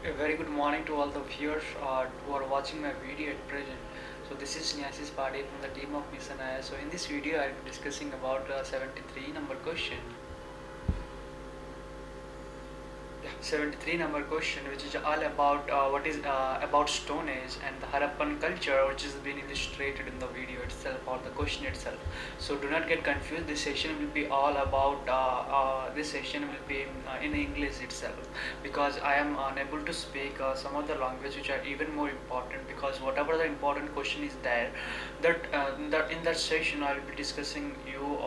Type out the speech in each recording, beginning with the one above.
A very good morning to all the viewers who are watching my video at present. So this is Nyasis Pade from the team of Missanaya. So in this video I will be discussing about 73 number question. 73 number question, which is all about what is about Stone Age and the Harappan culture, which has been illustrated in the video itself or the question itself. So do not get confused. This session will be all about this session will be in English itself, because I am unable to speak some of the language which are even more important, because whatever the important question is there, that in that session I will be discussing you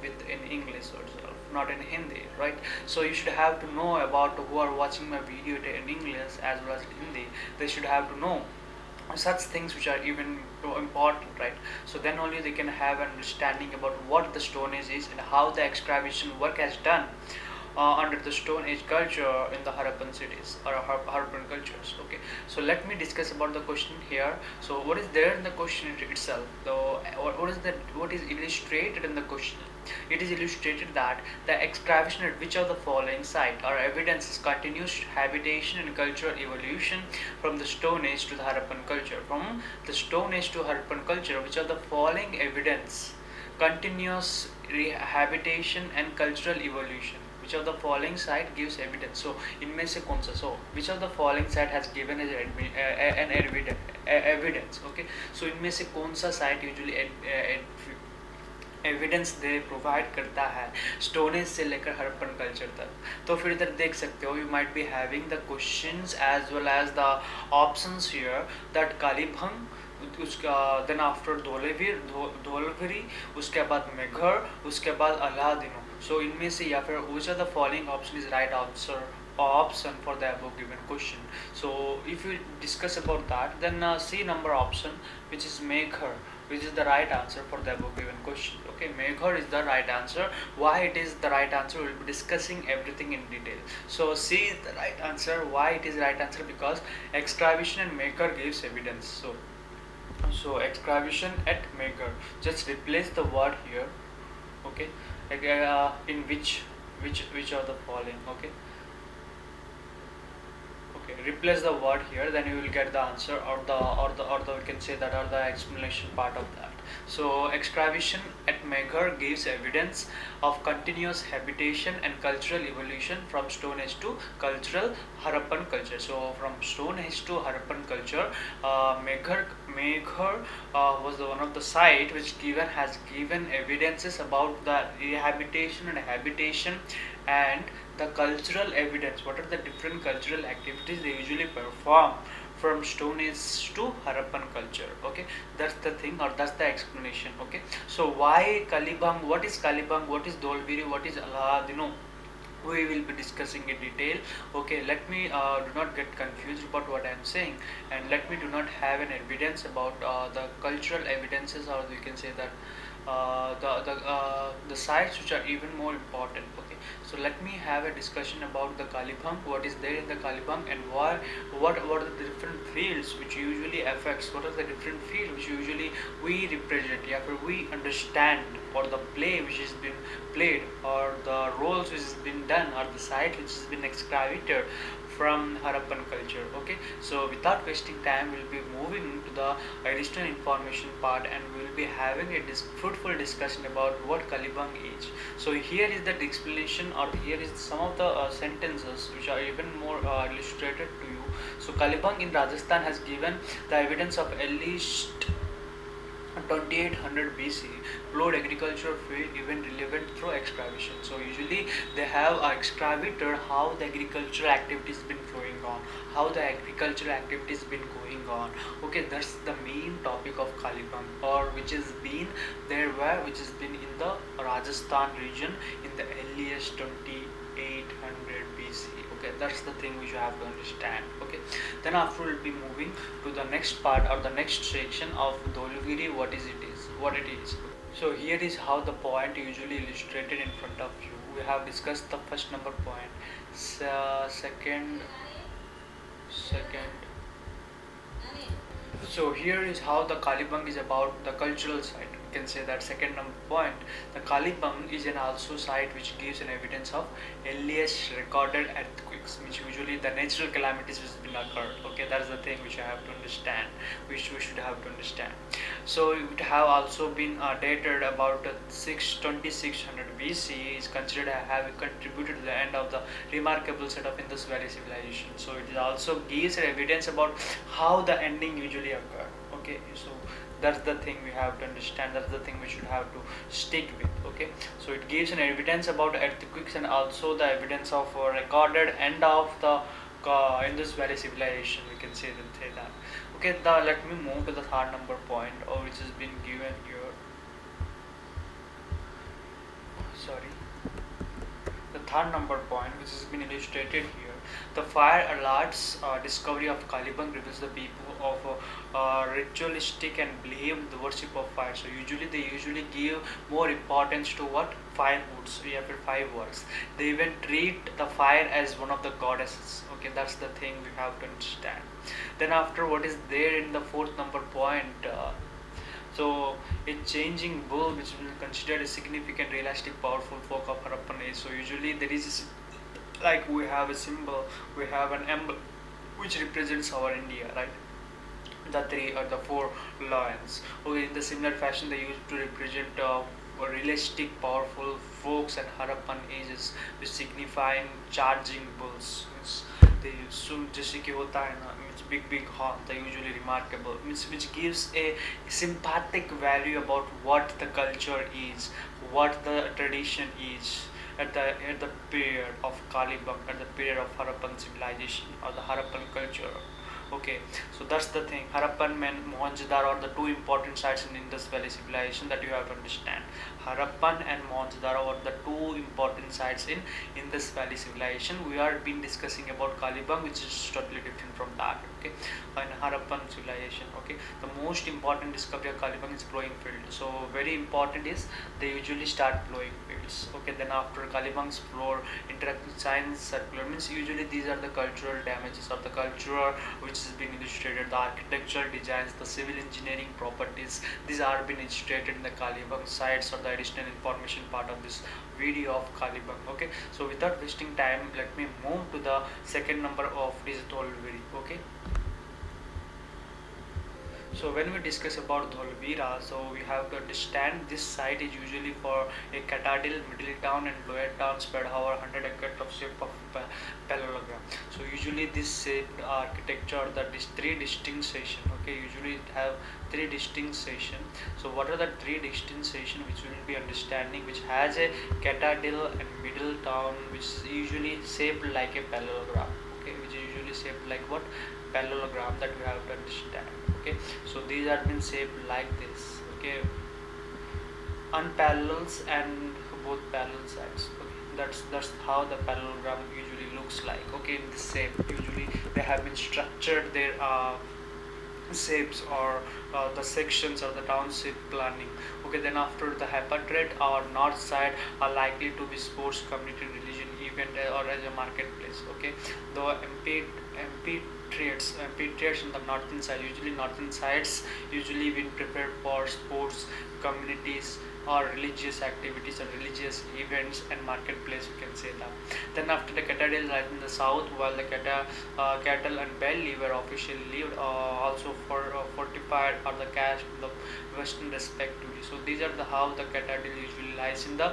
with in English also, not in Hindi, right? So you should have to know about who are watching my video in English as well as Hindi. They should have to know such things which are even important, right? So then only they can have an understanding about what the Stone Age is and how the excavation work has done under the Stone Age culture in the Harappan cities or Harappan cultures. Okay, so let me discuss about the question here. So what is there in the question itself? So what is illustrated in the question? It is illustrated that the excavation at which of the following site or evidences continuous habitation and cultural evolution from the Stone Age to the Harappan culture. From the Stone Age to Harappan culture, which of the following evidence continuous habitation and cultural evolution? Which of the following site gives evidence? So इनमें से कौन सा? So which of the following site has given as an evidence? Okay, so इनमें से कौन सा site usually evidence they provide करता है स्टोनेज से लेकर हड़प्पन कल्चर तक? तो फिर इधर देख सकते हो, you might be having the questions as well as the options here, that Kalibangan, उसका देन आफ्टर धोलगिरी, उसके बाद मेघर, उसके बाद अलादीनो. सो इनमें से या फिर which are the following option is right answer option for the above given question. So if you discuss about that, then C number option, which is Meghar, which is the right answer for the above given question. Okay, Meghar is the right answer. Why it is the right answer, we'll be discussing everything in detail. So C is the right answer. Why it is right answer? Because excavation and Meghar gives evidence. So excavation at Meghar, just replace the word here. Okay, in which of the following? Okay, replace the word here, then you will get the answer, or the we can say that, or the explanation part of that. So excavation at Meghar gives evidence of continuous habitation and cultural evolution from Stone Age to cultural Harappan culture. So from Stone Age to Harappan culture, Meghar was the one of the site which has given evidences about the rehabilitation and habitation and the cultural evidence. What are the different cultural activities they usually perform from Stone Age to Harappan culture? Okay, that's the thing, or that's the explanation. Okay, so why Kalibang? What is Kalibang? What is Dolbiri? What is Aladino? We will be discussing in detail. Okay, let me do not get confused about what I am saying, and let me do not have an evidence about the cultural evidences, or we can say that the sites which are even more important. Okay, so let me have a discussion about the Kalibang, what is there in the Kalibang, and why, what are the different fields which usually affects, what are the different fields which usually we represent, yeah, we understand, or the play which has been played, or the roles which has been done, or the site which has been excavated from Harappan culture. Okay, so without wasting time, we'll be moving to the additional information part, and we'll be having a fruitful discussion about what Kalibang is. So here is the explanation, or here is some of the sentences which are even more illustrated to you. So Kalibang in Rajasthan has given the evidence of at least 2800 BC flowed agricultural field even relevant through excavation. So usually they have excavated how the agricultural activities been flowing on, how the agricultural activities been going on. Okay, that's the main topic of Kalibang, or which has been which has been in the Rajasthan region in the earliest 2800 BC. Okay, that's the thing which you have to understand. Okay, then after we'll be moving to the next part, or the next section of Dholgiri, what it is. So here is how the point usually illustrated in front of you. We have discussed the first number point, second. So here is how the Kalibang is about the cultural side. can say that second number point, the Kalibang is an also site which gives an evidence of earliest recorded earthquakes, which usually the natural calamities which has been occurred. Okay, that's the thing which I have to understand, which we should have to understand. So it have also been dated about 2600 BC is considered to have contributed to the end of the remarkable set of Indus Valley civilization. So it also gives evidence about how the ending usually occurred. Okay, so that's the thing we have to understand, that's the thing we should have to stick with. Okay, so it gives an evidence about earthquakes and also the evidence of recorded end of the Indus Valley civilization, we can say that. Okay, let me move to the third number point, which has been given here. Sorry, the third number point which has been illustrated here, the fire alerts discovery of Kalibang reveals the people of ritualistic and believe the worship of fire. So usually they usually give more importance to what? Firewoods. We have fireworks. They even treat the fire as one of the goddesses. Okay, that's the thing we have to understand. Then after, what is there in the fourth number point? So a changing bull which will considered a significant, realistic, powerful folk of Harappan age. So usually there is like we have a symbol, we have an emblem which represents our India, right? The three or the four lions. Okay, in the similar fashion they used to represent realistic, powerful folks and Harappan ages, which signifying charging bulls. Means they so जैसे कि होता है ना, means big horn, they usually remarkable, means which gives a sympathetic value about what the culture is, what the tradition is at the period of Kalibang, at the period of Harappan civilization or the Harappan culture. Okay, so that's the thing. Harappan and Mohenjo-daro are the two important sites in Indus Valley civilization that you have to understand. Harappan and Mohenjo-daro are the two important sites in Indus Valley civilization. We are been discussing about Kalibang, which is totally different from that. Okay, in Harappan civilization. Okay, the most important discovery of Kalibang is plowing field. So very important is they usually start plowing fields. Okay, then after Kalibang's floor, interactive science, circular, means usually these are the cultural damages or the cultural which has been illustrated, the architectural designs, the civil engineering properties. These are been illustrated in the Kalibang sites or the additional information part of this video of Kalibang. Okay, so without wasting time, let me move to the second number of this Dholviri. Okay. So when we discuss about Dholvira, so we have to understand this site is usually for a Catadil, middle town and lower town spread over 100 acres of shape of parallelogram. So usually this shaped architecture, that is three distinct section. Okay, usually it have three distinct section. So what are the three distinct section which we will be understanding, which has a Catadil and middle town, which is usually shaped like a parallelogram. Okay, which is usually shaped like what? Parallelogram, that we have to understand. Okay, so these are been shaped like this. Okay, unparalleled and both parallel sides. Okay, that's how the parallelogram usually looks like. Okay, in this shape usually they have been structured their shapes or the sections or the township planning. Okay, then after the hypatrade or north side are likely to be sports, community, religion, event or as a marketplace. Okay, the amphitheaters on the northern side, usually northern sides usually been prepared for sports, communities or religious activities or religious events and marketplace, you can say that. Then after the Catadil lies in the south, while the cattle and belly were officially lived, also for fortified or the cash in the western respectively. So these are the how the Catadil usually lies in the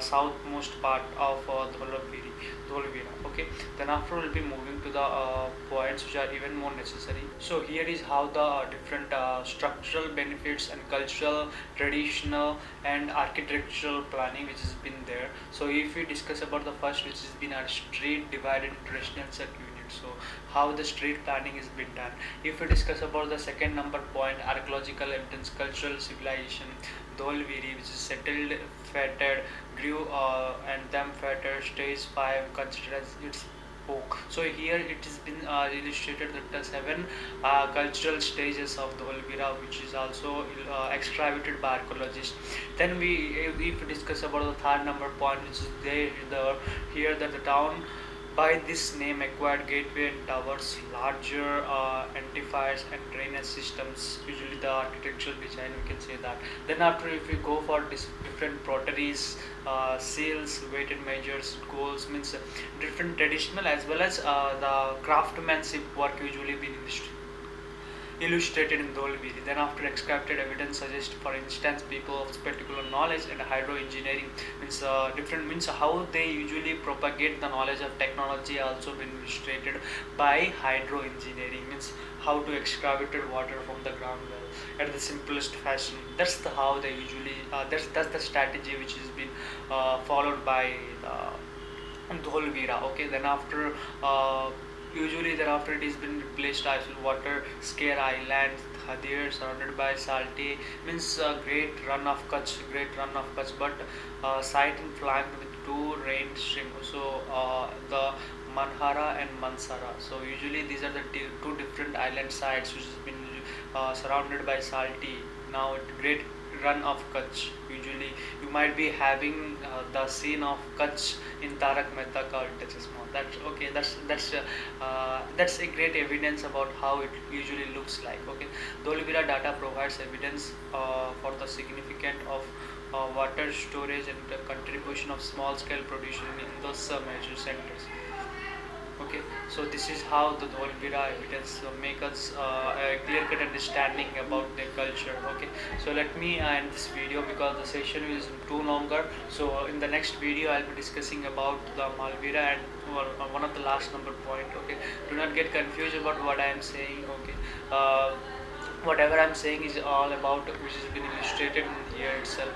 southmost part of Dholvira. Okay, then after we'll be moving to the points which are even more necessary. So here is how the different structural benefits and cultural, traditional and architectural planning which has been there. So if we discuss about the first, which has been a street divided into residential units, so how the street planning has been done. If we discuss about the second number point, archaeological evidence, cultural civilization, Dholviri, which is settled, fated, grew and them fated, stage 5 considered as its folk. So here it has been illustrated that the seven cultural stages of Dholvira, which is also excavated by archaeologists. Then if we discuss about the third number point, which is there, here that the town By this name acquired gateway and towers, larger amplifiers and drainage systems, usually the architectural design we can say that. Then after if we go for different potteries, seals, weighted measures, goals means different traditional as well as the craftsmanship work usually been illustrated in Dholviri. Then after extracted evidence suggests, for instance, people of particular knowledge and hydro engineering means different means how they usually propagate the knowledge of technology also been illustrated by hydro engineering means how to extract water from the ground well at the simplest fashion. That's the how they usually that's the strategy which has been followed by Dholvira. Okay, then after usually thereafter it has been replaced as water scare island Khadir surrounded by salty means great run of Kutch, but site in flanked with two rain stream. So the Manhara and Mansara. So usually these are the two different island sites which has been surrounded by salty. Now great run of Kutch. Usually you might be having the scene of Kutch in Tarak Mehta Ka Ulta Chashma. That's okay. That's a great evidence about how it usually looks like. Okay, Dholvira data provides evidence for the significance of water storage and the contribution of small scale production in those major centers. Okay, so this is how the Dholvira evidence make us a clear cut understanding about their culture. Okay, so let me end this video because the session is too longer. So in the next video I'll be discussing about the Malvira and one of the last number point. Okay, do not get confused about what I am saying. Okay, whatever I'm saying is all about which has been illustrated in here itself.